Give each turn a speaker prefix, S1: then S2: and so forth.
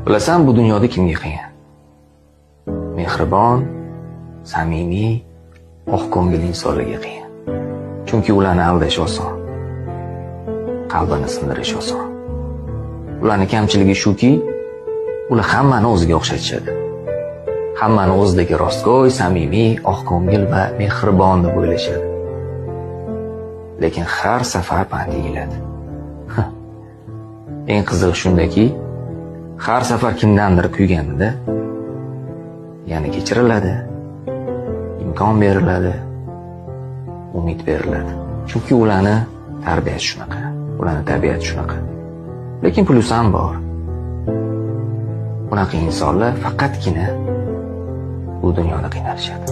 S1: Bilasan, bu dunyoda kimga qiyin? Mehribon, samimiy, oqko'ngil insonlarga qiyin. Chunki ularni aldash oson, qalbini sindirish oson. Ularning kamchiligi shuki, ular hammani o'ziga o'xshatishadi. Hammani o'zidagi rostgo'y, samimiy, oqko'ngil va mehribon deb o'ylashadi. Lekin har safar pand yeyiladi. Eng qizig'i shundaki, har safar kimdandir kuyganida yana kechiriladi, imkon beriladi, umid beriladi. Chunki ularni tarbiyasi shunaqa, ularni tabiati shunaqa. Lekin plus ham bor. Bunaqa insonlar faqatgina bu dunyoda qiynalishadi.